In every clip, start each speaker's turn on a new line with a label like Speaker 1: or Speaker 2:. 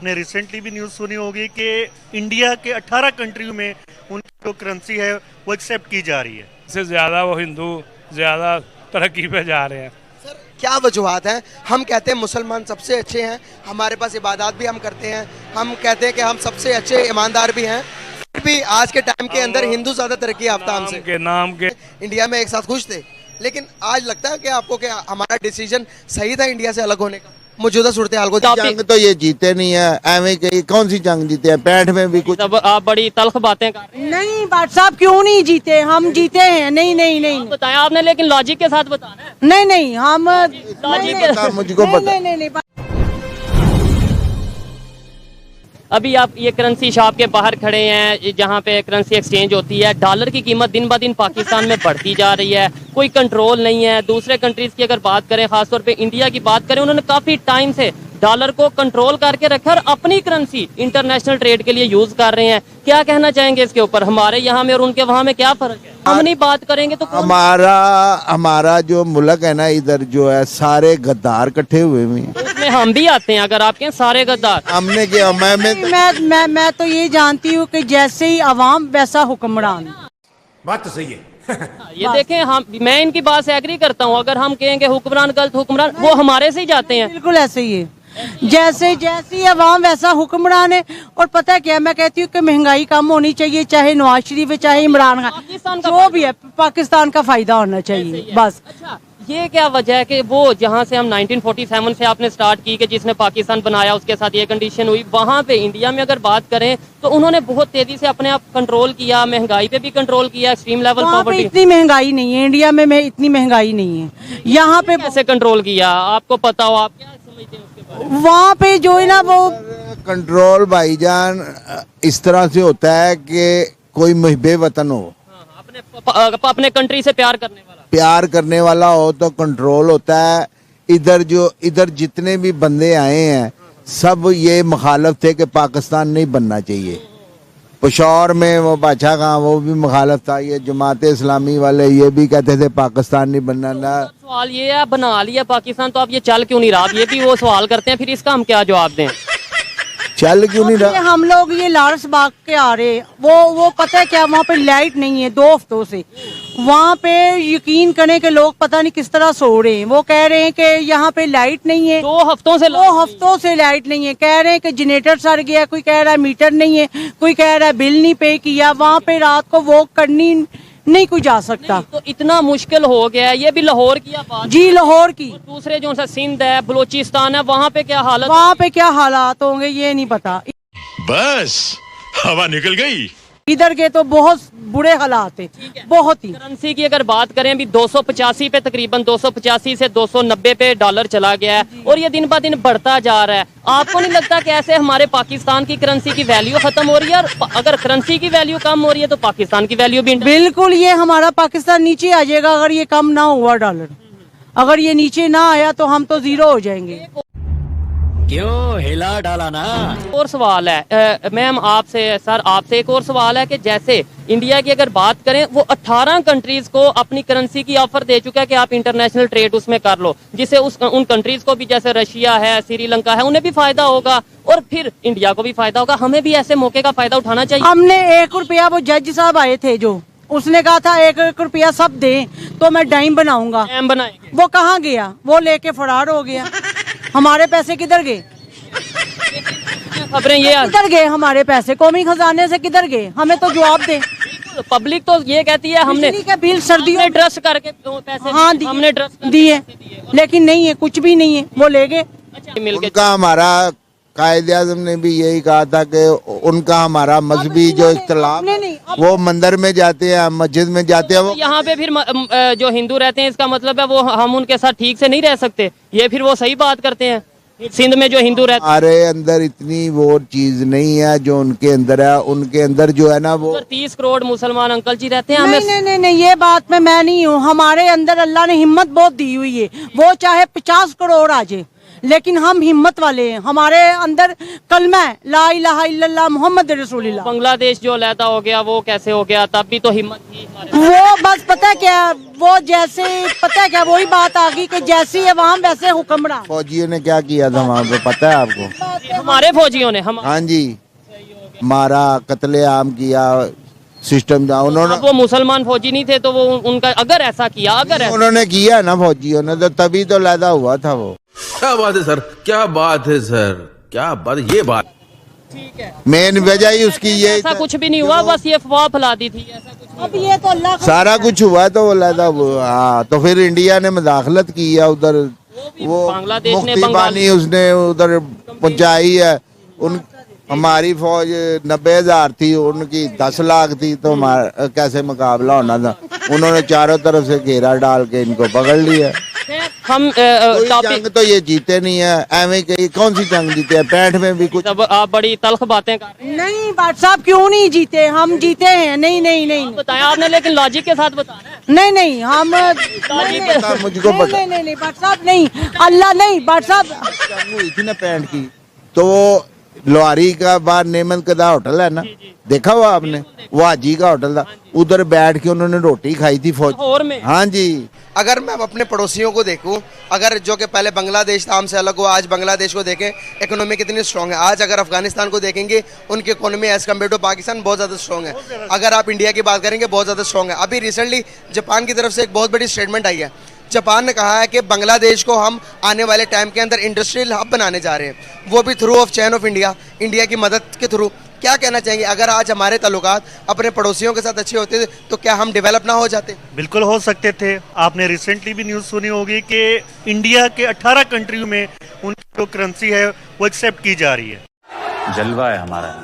Speaker 1: आपने रिसेंटली भी न्यूज़ सुनी होगी कि इंडिया के 18 कंट्रियों में उनकी जो करेंसी है वो एक्सेप्ट की जा रही है।
Speaker 2: इससे ज़्यादा वो हिंदू ज़्यादा तरक्की पे जा रहे हैं।
Speaker 3: सर क्या वजूहत हैं? हम कहते हैं मुसलमान सबसे अच्छे हैं, हमारे पास इबादत भी हम करते हैं, हम कहते हैं कि हम सबसे अच्छे ईमानदार भी हैं, फिर भी आज के टाइम के अंदर हिंदू ज़्यादा तरक्की याफ्ता हमसे।
Speaker 2: नाम के
Speaker 3: इंडिया में एक साथ खुश थे, लेकिन आज लगता है कि आपको कि हमारा डिसीजन सही था इंडिया से अलग होने का मौजूदा सूरत हाल को?
Speaker 4: जंग तो ये जीते नहीं है, एवं की कौन सी जंग जीते हैं? 65 में भी कुछ।
Speaker 5: तब आप बड़ी तल्ख बातें कर रहे हैं।
Speaker 6: नहीं बाट साहब क्यों नहीं जीते? हम जीते हैं। नहीं नहीं नहीं
Speaker 5: बताया आपने, लेकिन लॉजिक के साथ बताना है।
Speaker 6: नहीं नहीं हम
Speaker 4: मुझको पता।
Speaker 6: नहीं नहीं नहीं
Speaker 5: अभी आप ये करेंसी शॉप के बाहर खड़े हैं जहाँ पे करेंसी एक्सचेंज होती है। डॉलर की कीमत दिन ब दिन पाकिस्तान में बढ़ती जा रही है, कोई कंट्रोल नहीं है। दूसरे कंट्रीज की अगर बात करें, खासतौर पे इंडिया की बात करें, उन्होंने काफी टाइम से डॉलर को कंट्रोल करके रखा और अपनी करेंसी इंटरनेशनल ट्रेड के लिए यूज कर रहे हैं। क्या कहना चाहेंगे इसके ऊपर? हमारे यहाँ में और उनके वहाँ में क्या फर्क है? हम नहीं बात करेंगे तो
Speaker 4: हमारा जो मुल्क है ना, इधर जो है सारे गद्दार इकट्ठे हुए हैं।
Speaker 5: उसमें हम भी आते हैं। अगर आपके सारे गद्दार
Speaker 4: हमने क्या?
Speaker 6: मैं तो ये जानती हूँ कि जैसे ही अवाम वैसा हुक्मरान।
Speaker 7: बात तो सही है।
Speaker 5: ये देखें, हम मैं इनकी बात से एग्री करता हूँ। अगर हम कहेंगे हुक्मरान गलत, हुक्मरान वो हमारे से ही जाते हैं।
Speaker 6: बिल्कुल ऐसे ही है, जैसे जैसी अवाम वैसा हुक्मरान है। और पता है क्या, मैं कहती हूँ कि महंगाई कम होनी चाहिए, चाहे नवाज शरीफ है चाहे इमरान खान, जो भी है पाकिस्तान का फायदा होना चाहिए बस।
Speaker 5: अच्छा, ये क्या वजह है कि वो जहाँ से हम 1947 से आपने स्टार्ट की कि जिसने पाकिस्तान बनाया उसके साथ ये कंडीशन हुई, वहाँ पे इंडिया में अगर बात करें तो उन्होंने बहुत तेजी से अपने आप कंट्रोल किया, महंगाई पे भी कंट्रोल किया, एक्सट्रीम लेवल पॉवर्टी।
Speaker 6: इतनी महंगाई नहीं है इंडिया में, इतनी महंगाई नहीं है यहाँ पे।
Speaker 5: कैसे कंट्रोल किया आपको पता हो? आप क्या समझते हैं उसके बारे में?
Speaker 6: वहाँ पे जो है ना वो
Speaker 4: कंट्रोल भाईजान इस तरह से होता है कि कोई मुहिब्बे वतन हो,
Speaker 5: अपने कंट्री से
Speaker 4: प्यार करने वाला हो तो कंट्रोल होता है। इधर जितने भी बंदे आए हैं सब ये मुखालफ थे कि पाकिस्तान नहीं बनना चाहिए। पेशावर में वो बादशाह खां वो भी मुखालफ था, ये जमात इस्लामी वाले ये भी कहते थे पाकिस्तान नहीं बनना। ना
Speaker 5: सवाल ये है, बना लिया पाकिस्तान तो आप ये चल क्यों नहीं रहा? ये भी वो सवाल करते हैं, फिर इसका हम क्या जवाब दें?
Speaker 4: चल क्यों नहीं रहा?
Speaker 6: हम लोग ये लारस बाग के आ रहे, वो पता है क्या, वहाँ पे लाइट नहीं है 2 हफ्तों से। वहाँ पे यकीन करें कि लोग पता नहीं किस तरह सो रहे हैं। वो कह रहे हैं कि यहाँ पे लाइट नहीं है,
Speaker 5: 2 हफ्तों से
Speaker 6: लाइट नहीं है। कह रहे हैं कि जनरेटर सड़ गया, कोई कह रहा है मीटर नहीं है, कोई कह रहा है बिल नहीं पे किया। वहाँ पे रात को वॉक करनी नहीं कोई जा सकता।
Speaker 5: तो इतना मुश्किल हो गया है। ये भी लाहौर की बात
Speaker 6: जी, लाहौर की।
Speaker 5: दूसरे जो सा सिंध है, बलोचिस्तान है, वहाँ पे क्या हालत,
Speaker 6: वहाँ पे क्या हालात होंगे ये नहीं पता।
Speaker 7: बस हवा निकल गई।
Speaker 6: इधर के तो बहुत बुरे हालात है, बहुत ही।
Speaker 5: करेंसी की अगर बात करें, अभी 285 पे, तकरीबन 285 से 290 पे डॉलर चला गया है और ये दिन ब दिन बढ़ता जा रहा है। आपको नहीं लगता कि ऐसे हमारे पाकिस्तान की करेंसी की वैल्यू खत्म हो रही है? और अगर करेंसी की वैल्यू कम हो रही है तो पाकिस्तान की वैल्यू भी
Speaker 6: बिल्कुल, ये हमारा पाकिस्तान नीचे आ जाएगा अगर ये कम ना हुआ डॉलर। अगर ये नीचे ना आया तो हम तो जीरो हो जाएंगे।
Speaker 8: क्यों हिला डाला ना?
Speaker 5: और सवाल है मैम आपसे, सर आपसे एक और सवाल है कि जैसे इंडिया की अगर बात करें, वो 18 कंट्रीज को अपनी करेंसी की ऑफर दे चुका है कि आप इंटरनेशनल ट्रेड उसमें कर लो, जिससे उन कंट्रीज को भी, जैसे रशिया है, श्रीलंका है, उन्हें भी फायदा होगा और फिर इंडिया को भी फायदा होगा। हमें भी ऐसे मौके का फायदा उठाना चाहिए।
Speaker 6: हमने 1 रुपया, वो जज साहब आए थे जो, उसने कहा था 1 रुपया सब दें तो मैं डाइम बनाऊंगा।
Speaker 5: डाइम बनाएंगे।
Speaker 6: वो कहाँ गया? वो लेके फरार हो गया। हमारे पैसे किधर गए?
Speaker 5: खबरें ये
Speaker 6: किधर गए हमारे पैसे? कौमी खजाने से किधर गए? हमें तो जवाब दे।
Speaker 5: पब्लिक तो ये कहती है हमने
Speaker 6: बिल सर्दियों में
Speaker 5: ट्रस्ट करके पैसे,
Speaker 6: हाँ
Speaker 5: हमने ट्रस्ट
Speaker 6: दिए, लेकिन नहीं है, कुछ भी नहीं है, वो ले गए।
Speaker 4: उनका हमारा कायदे-आज़म ने भी यही कहा था कि उनका हमारा मजहबी जो इख्तिलाफ, वो मंदिर में जाते हैं, मस्जिद में जाते हैं। वो
Speaker 5: यहाँ पे फिर जो हिंदू रहते हैं, इसका मतलब है वो हम उनके साथ ठीक से नहीं रह सकते। ये फिर वो सही बात करते हैं। सिंध में जो हिंदू रहते हैं,
Speaker 4: हमारे अंदर इतनी वो चीज नहीं है जो उनके अंदर है। उनके अंदर जो है ना, वो
Speaker 5: 30 करोड़ मुसलमान अंकल जी रहते हैं।
Speaker 6: नहीं, ये बात में मैं नहीं हूँ। हमारे अंदर अल्लाह ने हिम्मत बहुत दी हुई है। वो चाहे 50 करोड़ आ जाए, लेकिन हम हिम्मत वाले हैं, हमारे अंदर कलमा है ला इलाहा इल्लल्लाह मोहम्मद रसूलुल्लाह।
Speaker 5: बांग्लादेश जो अलहदा हो गया वो कैसे हो गया, तब भी तो हिम्मत थी हमारे।
Speaker 6: वो बस पता है क्या, वो जैसे पता है क्या, वही बात आ गई कि जैसी अवाम वैसे हुक्मरान।
Speaker 4: फौजियों ने क्या किया था वहाँ पे पता है आपको?
Speaker 5: हमारे फौजियों ने हम
Speaker 4: हाँ जी, मारा, कत्लेआम किया, सिस्टम था उन्होंने।
Speaker 5: वो मुसलमान फौजी नहीं थे तो वो उनका अगर ऐसा किया, अगर ऐसा
Speaker 4: उन्होंने किया ना फौजियों ने, तो तभी तो लैदा हुआ था वो।
Speaker 9: क्या बात है सर, क्या बात है सर, क्या बात, ये बात
Speaker 4: मेन वजह ही उसकी ये
Speaker 5: ऐसा कुछ भी नहीं हुआ, बस ये अफवाह फैला दी थी, ऐसा कुछ नहीं।
Speaker 6: अब ये तो अल्लाह का
Speaker 4: सारा कुछ हुआ तो वो लैदा हुआ। हाँ, तो फिर इंडिया ने मुदाखलत की है उधर, वो
Speaker 5: बांग्लादेश ने
Speaker 4: मुक्ति बानी उसने उधर पहुंचाई है। उन हमारी फौज 90,000 थी, उनकी 10 लाख थी, तो हमारा कैसे मुकाबला होना था? उन्होंने चारों तरफ से घेरा डाल के इनको पकड़ लिया।
Speaker 5: हम
Speaker 4: कोई
Speaker 5: टॉपिक
Speaker 4: जंग तो ये जीते नहीं है, एवं कहीं कौन सी जंग जीते हैं? 65 में भी कुछ।
Speaker 5: तब आप बड़ी तल्ख बातें कर रहे हैं।
Speaker 6: नहीं भाट साहब, क्यों नहीं जीते, हम जीते हैं। नहीं नहीं नहीं
Speaker 5: बताया आपने, लेकिन लॉजिक के साथ बताना है।
Speaker 6: नहीं नहीं हम
Speaker 4: पता, मुझको पता।
Speaker 6: नहीं नहीं नहीं भाट साहब नहीं, अल्लाह नहीं भाट साहब।
Speaker 4: जंग हुई थी ना 65 की, तो वो लोहारी का बाहर नेमत कदा होटल है ना, देखा हुआ आपने? वो हाजी का होटल था, उधर बैठ के उन्होंने रोटी खाई थी फौज।
Speaker 5: लाहौर में।
Speaker 4: हाँ जी।
Speaker 3: अगर मैं अपने पड़ोसियों को देखूं, अगर जो कि पहले बांग्लादेश था हमसे अलग हुआ, आज बांग्लादेश को देखें, इकोनॉमी कितनी स्ट्रांग है। आज अगर अफगानिस्तान को देखेंगे, उनकी economy as compare to Pakistan बहुत ज़्यादा स्ट्रांग है। अगर आप इंडिया की बात करेंगे, बहुत ज़्यादा स्ट्रांग है। अभी रिसेंटली जापान की तरफ से एक बहुत बड़ी स्टेटमेंट आई है। जापान ने कहा है कि बांग्लादेश को हम आने वाले टाइम के अंदर इंडस्ट्रियल हब बनाने जा रहे हैं, वो भी through of chain of India, India की मदद के थ्रू। क्या कहना चाहेंगे, अगर आज हमारे ताल्लुकात अपने पड़ोसियों के साथ अच्छे होते तो क्या हम डेवलप ना हो जाते?
Speaker 1: बिल्कुल हो सकते थे। आपने रिसेंटली भी न्यूज़ सुनी होगी कि इंडिया के 18 कंट्रियों में उनकी जो करेंसी है वो एक्सेप्ट की जा रही है।
Speaker 8: जलवा है हमारा।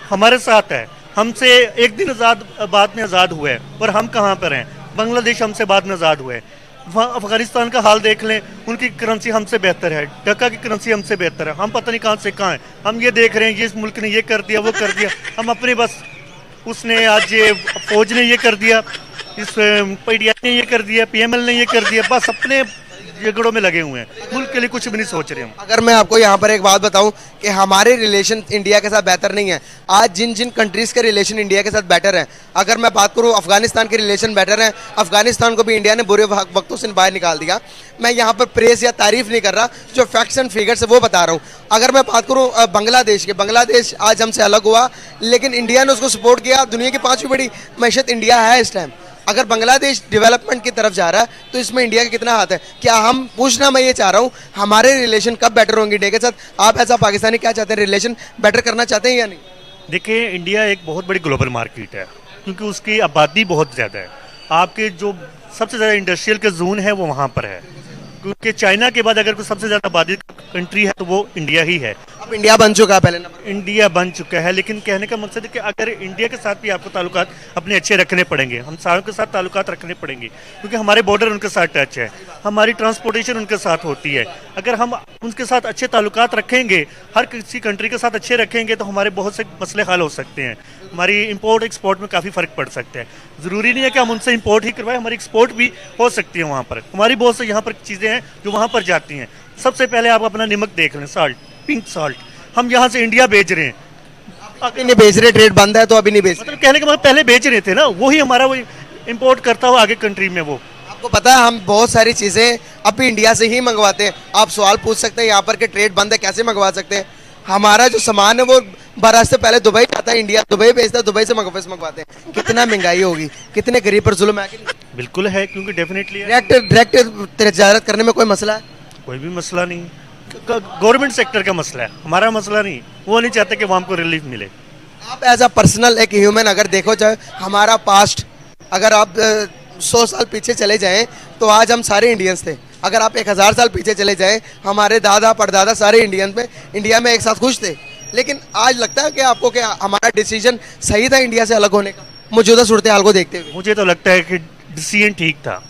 Speaker 1: हमारे साथ है, हमसे एक दिन बाद में आज़ाद हुए हैं, और हम कहाँ पर हैं? बांग्लादेश हमसे बाद में आज़ाद हुए। वहाँ अफगानिस्तान का हाल देख लें, उनकी करेंसी हमसे बेहतर है, ढाका की करेंसी हमसे बेहतर है। हम पता नहीं कहाँ से कहाँ हैं। हम ये देख रहे हैं, ये इस मुल्क ने ये कर दिया, वो कर दिया, हम अपने बस उसने आज ये फौज ने ये कर दिया, इस पीडीआई ने ये कर दिया, पीएमएल ने ये कर दिया, बस अपने झगड़ों में लगे हुए हैं, मुल्क के लिए कुछ भी नहीं सोच रहे हम।
Speaker 3: अगर मैं आपको यहाँ पर एक बात बताऊं कि हमारे रिलेशन इंडिया के साथ बेहतर नहीं है। आज जिन जिन कंट्रीज़ के रिलेशन इंडिया के साथ बेटर हैं, अगर मैं बात करूँ अफगानिस्तान के रिलेशन बेटर हैं। अफगानिस्तान को भी इंडिया ने बुरे वक्तों से बाहर निकाल दिया। मैं यहाँ पर प्रेस या तारीफ नहीं कर रहा, जो फैक्ट्स एंड फिगर्स है वो बता रहा हूँ। अगर मैं बात करूँ बांग्लादेश के, बांग्लादेश आज हमसे अलग हुआ, लेकिन इंडिया ने उसको सपोर्ट किया। दुनिया की 5वीं बड़ी मैशत इंडिया है इस टाइम। अगर बांग्लादेश डेवलपमेंट की तरफ जा रहा है तो इसमें इंडिया का कितना हाथ है? क्या हम पूछना, मैं ये चाह रहा हूँ, हमारे रिलेशन कब बेटर होंगे इंडिया के साथ? आप एज अ पाकिस्तानी क्या चाहते हैं, रिलेशन बेटर करना चाहते हैं या नहीं?
Speaker 1: देखिए, इंडिया एक बहुत बड़ी ग्लोबल मार्केट है, क्योंकि उसकी आबादी बहुत ज़्यादा है। आपके जो सबसे ज़्यादा इंडस्ट्रियल के जोन है वो वहाँ पर है, क्योंकि चाइना के बाद अगर कोई सबसे ज़्यादा आबादी कंट्री है तो वो इंडिया ही है।
Speaker 3: अब इंडिया बन चुका है, पहले नंबर
Speaker 1: इंडिया बन चुका है, लेकिन कहने का मकसद है कि अगर इंडिया के साथ भी आपको ताल्लुकात अपने अच्छे रखने पड़ेंगे, हम सारों के साथ ताल्लुकात रखने पड़ेंगे, क्योंकि हमारे बॉर्डर उनके साथ टच है, हमारी ट्रांसपोर्टेशन उनके साथ होती है। अगर हम उनके साथ अच्छे ताल्लुकात रखेंगे, हर किसी कंट्री के साथ अच्छे रखेंगे, तो हमारे बहुत से मसले हल हो सकते हैं। हमारी इंपोर्ट एक्सपोर्ट में काफ़ी फ़र्क पड़ सकता है। ज़रूरी नहीं है कि हम उनसे इंपोर्ट ही करवाएं, हमारी एक्सपोर्ट भी हो सकती है वहाँ पर। हमारी बहुत से यहाँ पर चीज़ें हैं जो वहाँ पर जाती हैं। सबसे पहले आप अपना नमक देख लें, साल्ट, पिंक साल्ट, हम यहाँ से इंडिया भेज रहे हैं।
Speaker 3: अभी नहीं बेच रहे, ट्रेड बंद है तो अभी नहीं बेच रहे।
Speaker 1: मतलब कहने का मतलब पहले बेच रहे थे ना, वही हमारा वो इंपोर्ट करता हुआ आगे कंट्री में। वो
Speaker 3: आपको पता है हम बहुत सारी चीज़ें अभी इंडिया से ही मंगवाते हैं। आप सवाल पूछ सकते हैं यहाँ पर कि ट्रेड बंद है, कैसे मंगवा सकते हैं? हमारा जो सामान है वो बरस से पहले दुबई जाता है, इंडिया दुबई भेजता है, दुबई से मंगवाते हैं। कितना महंगाई होगी, कितने गरीब पर जुल्म है।
Speaker 1: बिल्कुल है, क्योंकि डेफिनेटली
Speaker 3: डायरेक्ट तजारत करने में कोई मसला है?
Speaker 1: कोई भी मसला नहीं, गवर्नमेंट सेक्टर का मसला है, हमारा मसला नहीं। वो नहीं चाहते कि वहाँ हमको रिलीफ मिले।
Speaker 3: आप एज अ पर्सनल एक ह्यूमन अगर देखो जाए हमारा पास्ट, अगर आप 100 साल पीछे चले जाएं तो आज हम सारे इंडियंस थे। अगर आप 1000 साल पीछे चले जाएं, हमारे दादा परदादा सारे इंडिया में एक साथ खुश थे। लेकिन आज लगता है कि आपको कि हमारा डिसीजन सही था इंडिया से अलग होने का, मौजूदा सूरत हाल को देखते हुए?
Speaker 1: मुझे तो लगता है कि डिसीजन ठीक था,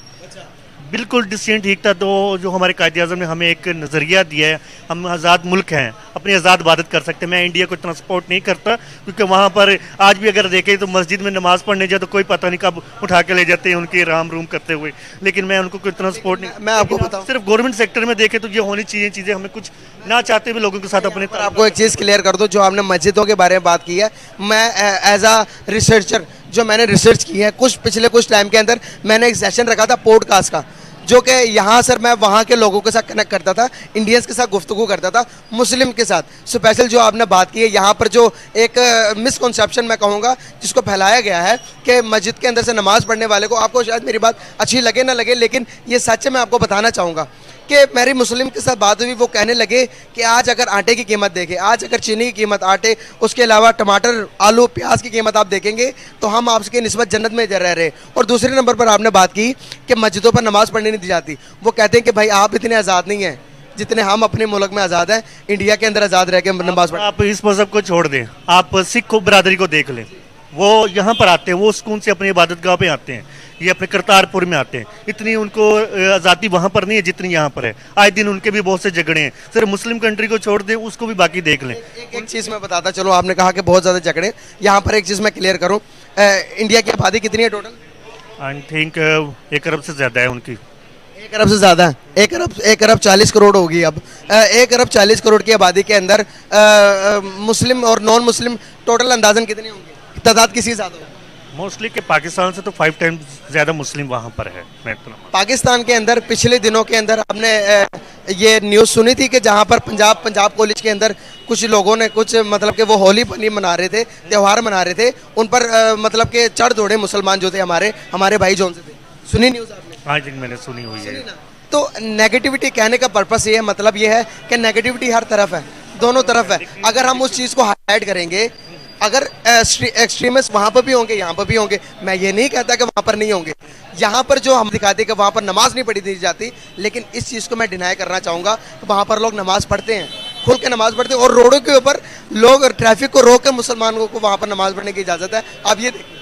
Speaker 1: बिल्कुल डिसीजन ठीक था। तो जो हमारे कायदे आज़म ने हमें एक नज़रिया दिया है, हम आज़ाद मुल्क हैं, अपनी आज़ाद इबादत कर सकते हैं। मैं इंडिया को इतना सपोर्ट नहीं करता, क्योंकि वहाँ पर आज भी अगर देखें तो मस्जिद में नमाज़ पढ़ने जाए तो कोई पता नहीं कब उठा के ले जाते हैं उनके राम रूम करते हुए, लेकिन मैं उनको कोई इतना सपोर्ट नहीं।
Speaker 3: मैं आपको बताऊं,
Speaker 1: सिर्फ गवर्नमेंट सेक्टर में देखें तो ये होनी चाहिए चीज़ें, हमें कुछ ना चाहते हुए लोगों के साथ अपने।
Speaker 3: आपको एक चीज़ क्लियर कर दूं, जो आपने मस्जिदों के बारे में बात की है, मैं एज अ रिसर्चर जो मैंने रिसर्च की है पिछले कुछ टाइम के अंदर, मैंने एक सेशन रखा था पॉडकास्ट का, जो कि यहाँ सर मैं वहाँ के लोगों के साथ कनेक्ट करता था, इंडियंस के साथ गुफ्तगू करता था, मुस्लिम के साथ। स्पेशल जो आपने बात की है, यहाँ पर जो एक मिसकॉन्सेप्शन मैं कहूँगा जिसको फैलाया गया है कि मस्जिद के अंदर से नमाज़ पढ़ने वाले को, आपको शायद मेरी बात अच्छी लगे ना लगे, लेकिन ये सच है, मैं आपको बताना चाहूँगा कि मेरी मुस्लिम के साथ बात हुई, वो कहने लगे कि आज अगर आटे की कीमत देखें, आज अगर चीनी की कीमत, आटे, उसके अलावा टमाटर, आलू, प्याज की कीमत आप देखेंगे तो हम आपके निस्बत जन्नत में रह रहे। और दूसरे नंबर पर आपने बात की कि मस्जिदों पर नमाज़ पढ़नी नहीं दी जाती। वो कहते हैं कि भाई आप इतने आज़ाद नहीं हैं जितने हम अपने मुल्क में आज़ाद हैं, इंडिया के अंदर आज़ाद रह के नमाज़ पढ़।
Speaker 1: आप इस मज़हब को छोड़ दें, आप सिख बरादरी को देख लें, वो यहाँ पर आते हैं, वो सुकून से अपनी इबादत गाह पे आते हैं, ये अपने करतारपुर में आते हैं। इतनी उनको आज़ादी वहाँ पर नहीं है जितनी यहाँ पर है। आए दिन उनके भी बहुत से झगड़े हैं, सिर्फ मुस्लिम कंट्री को छोड़ दें, उसको भी बाकी देख लें।
Speaker 3: एक चीज़ मैं बताता चलो, आपने कहा कि बहुत ज़्यादा झगड़े, यहाँ पर एक चीज़ मैं क्लियर करूँ, इंडिया की आबादी कितनी है टोटल?
Speaker 1: आई थिंक 1 अरब से ज़्यादा है उनकी।
Speaker 3: 1 अरब से ज़्यादा है, 1 अरब 40 करोड़ होगी अब। 1 अरब 40 करोड़ की आबादी के अंदर मुस्लिम और नॉन मुस्लिम टोटल अंदाजन कितने होंगे, तादाद किसी ज़्यादा होगी?
Speaker 1: मोस्टली के पाकिस्तान से तो 5 टाइम्स ज़्यादा मुस्लिम वहाँ पर है। मैं तो
Speaker 3: पाकिस्तान के अंदर पिछले दिनों के अंदर आपने ये न्यूज़ सुनी थी कि जहाँ पर पंजाब कॉलेज के अंदर कुछ लोगों ने कुछ मतलब कि वो होली पनी मना रहे थे, त्यौहार मना रहे थे, उन पर मतलब के चढ़ दौड़े मुसलमान जो थे हमारे भाई जोन से थे। सुनी न्यूज़ आपने?
Speaker 1: हाँ जी, मैंने सुनी हुई है।
Speaker 3: तो नेगेटिविटी कहने का पर्पस ये है, मतलब ये है कि नेगेटिविटी हर तरफ है, दोनों तरफ है। अगर हम उस चीज़ को हाईलाइट करेंगे, अगर एक्सट्रीमिस्ट वहाँ पर भी होंगे, यहाँ पर भी होंगे, मैं ये नहीं कहता कि वहाँ पर नहीं होंगे। यहाँ पर जो हम दिखाते हैं कि वहाँ पर नमाज नहीं पढ़ी दी जाती, लेकिन इस चीज़ को मैं डिनाई करना चाहूँगा कि वहाँ पर लोग नमाज़ पढ़ते हैं, खुल के नमाज़ पढ़ते हैं, और रोडों के ऊपर लोग ट्रैफिक को रोक कर मुसलमानों को वहाँ पर नमाज़ पढ़ने की इजाज़त है। आप ये देखिए।